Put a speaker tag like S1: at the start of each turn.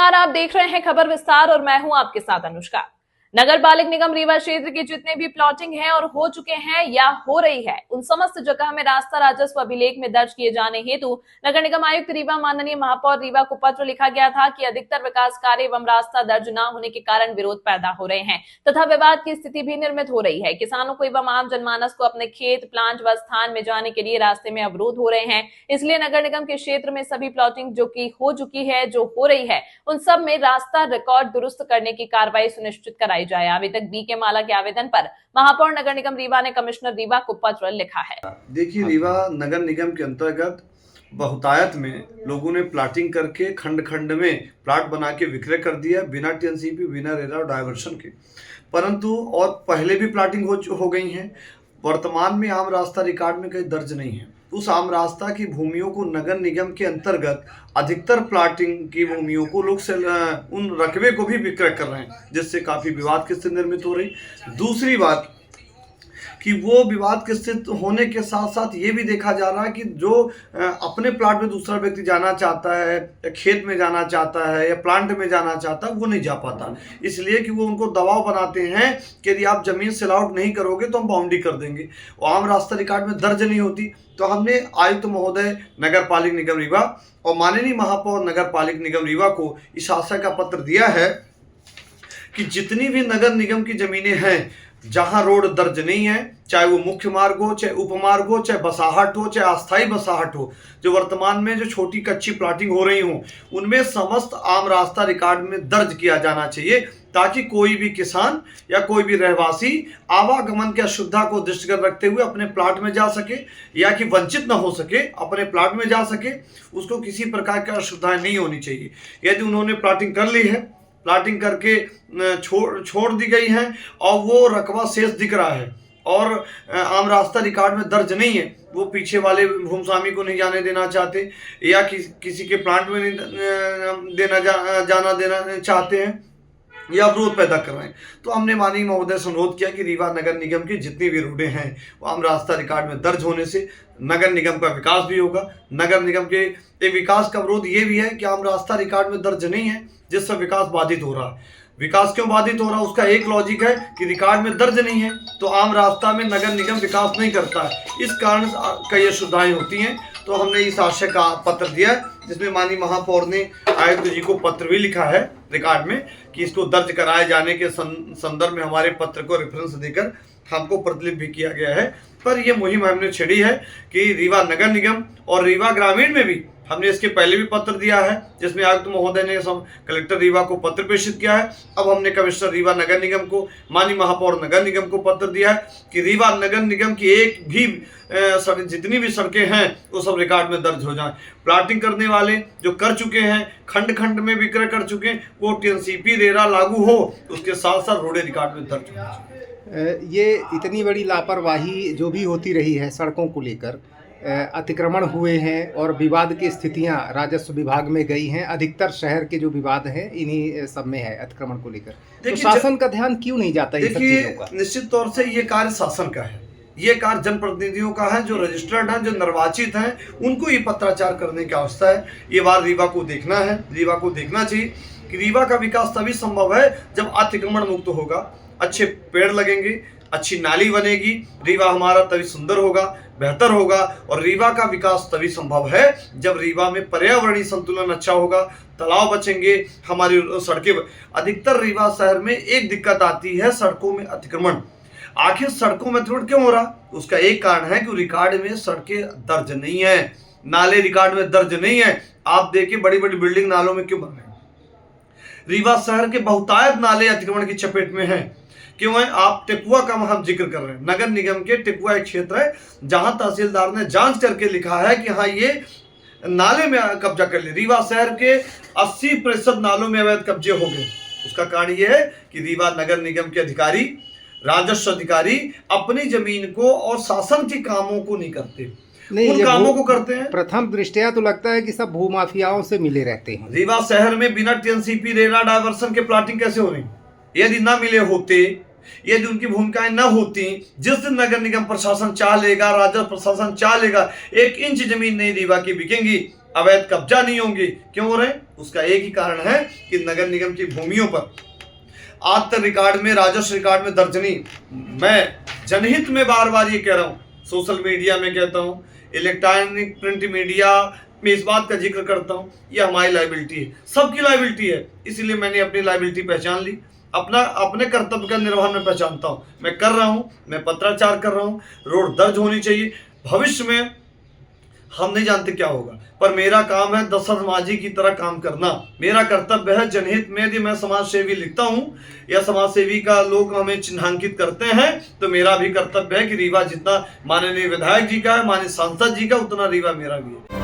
S1: नमस्कार, आप देख रहे हैं खबर विस्तार और मैं हूं आपके साथ अनुष्का। नगर पालिक निगम रीवा क्षेत्र की जितने भी प्लॉटिंग है और हो चुके हैं या हो रही है, उन समस्त जगह में रास्ता राजस्व अभिलेख में दर्ज किए जाने हेतु नगर निगम आयुक्त रीवा माननीय महापौर रीवा को पत्र लिखा गया था कि अधिकतर विकास कार्य एवं रास्ता दर्ज न होने के कारण विरोध पैदा हो रहे हैं तथा विवाद की स्थिति भी निर्मित हो रही है। किसानों को एवं आम जनमानस को अपने खेत, प्लांट व स्थान में जाने के लिए रास्ते में अवरोध हो रहे हैं। इसलिए नगर निगम के क्षेत्र में सभी प्लॉटिंग जो की हो चुकी है, जो हो रही है, उन सब में रास्ता रिकॉर्ड दुरुस्त करने की कार्रवाई सुनिश्चित कराई जाए। आवेदक बी के माला के आवेदन पर महापौर नगर निगम रीवा ने कमिश्नर रीवा को पत्र लिखा है।
S2: देखिए, रीवा नगर निगम के अंतर्गत बहुतायत में लोगों ने प्लाटिंग करके खंड खंड में प्लाट बना के विक्रय कर दिया बिना टीएनसीपी, बिना रेरा और डायवर्शन के। परंतु और पहले भी प्लाटिंग हो गई हैं। वर्तमान में आम रास्ता रिकॉर्ड में कहीं दर्ज नहीं है। उस आम रास्ता की भूमियों को नगर निगम के अंतर्गत अधिकतर प्लाटिंग की भूमियों को लोग उन रकबे को भी विक्रय कर रहे हैं, जिससे काफ़ी विवाद की स्थिति निर्मित हो रही। दूसरी बात कि वो विवाद के स्थिति होने के साथ साथ ये भी देखा जा रहा है कि जो अपने प्लाट में दूसरा व्यक्ति जाना चाहता है, या खेत में जाना चाहता है, या प्लांट में जाना चाहता है, वो नहीं जा पाता, इसलिए कि वो उनको दबाव बनाते हैं कि यदि आप जमीन सेल आउट नहीं करोगे तो हम बाउंड्री कर देंगे। और आम रास्ता रिकॉर्ड में दर्ज नहीं होती। तो हमने आयुक्त महोदय नगर पालिक निगम रीवा और माननीय महापौर नगर पालिक निगम रीवा को इस आशय का पत्र दिया है कि जितनी भी नगर निगम की जमीनें हैं जहां रोड दर्ज नहीं है, चाहे वो मुख्य मार्ग हो, चाहे उपमार्ग हो, चाहे बसाहट हो, चाहे अस्थायी बसाहट हो, जो वर्तमान में जो छोटी कच्ची प्लाटिंग हो रही हो, उनमें समस्त आम रास्ता रिकॉर्ड में दर्ज किया जाना चाहिए, ताकि कोई भी किसान या कोई भी रहवासी आवागमन की असुविधा को दृष्टिगत रखते हुए अपने प्लाट में जा सके, या कि वंचित न हो सके, अपने प्लाट में जा सके। उसको किसी प्रकार की असुविधाएं नहीं होनी चाहिए। यदि उन्होंने प्लाटिंग कर ली है, प्लाटिंग करके छोड़ दी गई है और वो रकबा शेष दिख रहा है और आम रास्ता रिकॉर्ड में दर्ज नहीं है, वो पीछे वाले भूमस्वामी को नहीं जाने देना चाहते, या किसी के प्लांट में नहीं जाना देना चाहते हैं, या अवरोध पैदा कर रहे हैं, तो हमने माननीय महोदय से अनुरोध किया कि रीवा नगर निगम की जितनी भी रोडें हैं वो आम रास्ता रिकॉर्ड में दर्ज होने से नगर निगम का विकास भी होगा। नगर निगम के विकास का विरोध ये भी है कि आम रास्ता रिकॉर्ड में दर्ज नहीं है, जिससे विकास बाधित हो रहा है। विकास क्यों बाधित हो रहा है, उसका एक लॉजिक है कि रिकॉर्ड में दर्ज नहीं है तो आम रास्ता में नगर निगम विकास नहीं करता है, इस कारण कई असुविधाएं होती हैं। तो हमने इस आशय का पत्र दिया है, जिसमें माननीय महापौर ने आयुक्त जी को पत्र भी लिखा है रिकॉर्ड में कि इसको दर्ज कराए जाने के संदर्भ में हमारे पत्र को रेफरेंस देकर हमको प्रतिलिपि भी किया गया है। पर यह मुहिम हमने छेड़ी है कि रीवा नगर निगम और रीवा ग्रामीण में भी हमने इसके पहले भी पत्र दिया है, जिसमें आयुक्त महोदय ने कलेक्टर रीवा को पत्र प्रेषित किया है। अब हमने कमिश्नर रीवा नगर निगम को, माननीय महापौर नगर निगम को पत्र दिया है कि रीवा नगर निगम की एक भी जितनी भी सड़कें हैं वो सब रिकॉर्ड में दर्ज हो जाएं। प्लाटिंग करने वाले जो कर चुके हैं, खंड खंड में विक्रय कर चुके हैं, वो टीएनसीपी रेरा लागू हो, उसके साथ साथ रोडे रिकॉर्ड में दर्ज हो।
S3: ये इतनी बड़ी लापरवाही जो भी होती रही है सड़कों को लेकर, अतिक्रमण हुए हैं और विवाद की स्थितियां राजस्व विभाग में गई हैं। अधिकतर शहर के जो विवाद हैं इन्हीं सब में है अतिक्रमण को लेकर। तो शासन का ध्यान क्यों नहीं जाता इन सब चीजों का?
S2: निश्चित तौर से ये कार्य शासन का है, ये कार्य जनप्रतिनिधियों का है, जो रजिस्टर्ड हैं, जो निर्वाचित हैं, उनको ये पत्राचार करने की आवश्यकता है। ये बात रीवा को देखना है, रीवा को देखना चाहिए कि रीवा का विकास तभी संभव है जब अतिक्रमण मुक्त होगा, अच्छे पेड़ लगेंगे, अच्छी नाली बनेगी, रीवा हमारा तभी सुंदर होगा, बेहतर होगा। और रीवा का विकास तभी संभव है जब रीवा में पर्यावरणीय संतुलन अच्छा होगा, तालाब बचेंगे, हमारी सड़कें। अधिकतर रीवा शहर में एक दिक्कत आती है, सड़कों में अतिक्रमण। आखिर सड़कों में अतिक्रमण क्यों हो रहा? उसका एक कारण है कि रिकॉर्ड में सड़कें दर्ज नहीं है, नाले रिकॉर्ड में दर्ज नहीं है। आप देखिए बड़ी बड़ी बिल्डिंग नालों में क्यों बन रहे हैं। रीवा शहर के बहुतायत नाले अतिक्रमण की चपेट में हैं। क्यों है? आप टिपुआ का हम जिक्र कर रहे हैं। नगर निगम के टिपुआ एक क्षेत्र है जहां तहसीलदार ने जांच करके लिखा है कि हाँ, ये नाले में कब्जा कर लिया। रीवा शहर के 80% नालों में अवैध कब्जे हो गए। उसका कारण यह है कि रीवा नगर निगम के अधिकारी, राजस्व अधिकारी अपनी जमीन को और शासन के कामों को नहीं करते, उन कामों को करते हैं।
S3: प्रथम दृष्टया तो लगता है कि सब भूमाफियाओं से मिले रहते हैं।
S2: रीवा शहर में बिना टीएनसीपी, रेरा, डायवर्सन के प्लाटिंग कैसे हो रही? यदि ना मिले होते, यदि उनकी भूमिकाएं न होती, जिस दिन नगर निगम प्रशासन चाह लेगा, राजस्व प्रशासन चाह लेगा, 1 इंच जमीन नहीं रीवा की बिकेंगी। अवैध कब्जा नहीं होंगे। क्यों हो रहे? उसका एक ही कारण है कि नगर निगम की भूमियों पर आज तक रिकॉर्ड में, राजस्व रिकॉर्ड में दर्ज नहीं। मैं जनहित में बार बार ये कह रहा हूँ, सोशल मीडिया में कहता हूँ, इलेक्ट्रॉनिक प्रिंट मीडिया में इस बात का जिक्र करता हूँ, ये हमारी लायबिलिटी है, सबकी लायबिलिटी है। इसीलिए मैंने अपनी लायबिलिटी पहचान ली, अपने कर्तव्य का निर्वहन में पहचानता हूँ, मैं कर रहा हूँ, मैं पत्राचार कर रहा हूँ, रोड दर्ज होनी चाहिए। भविष्य में हम नहीं जानते क्या होगा, पर मेरा काम है दशरथ माझी की तरह काम करना। मेरा कर्तव्य है जनहित में। यदि मैं समाज सेवी लिखता हूं या समाज सेवी का लोग हमें चिन्हांकित करते हैं, तो मेरा भी कर्तव्य है कि रीवा जितना माननीय विधायक जी का है, माननीय सांसद जी का, उतना रीवा मेरा भी है।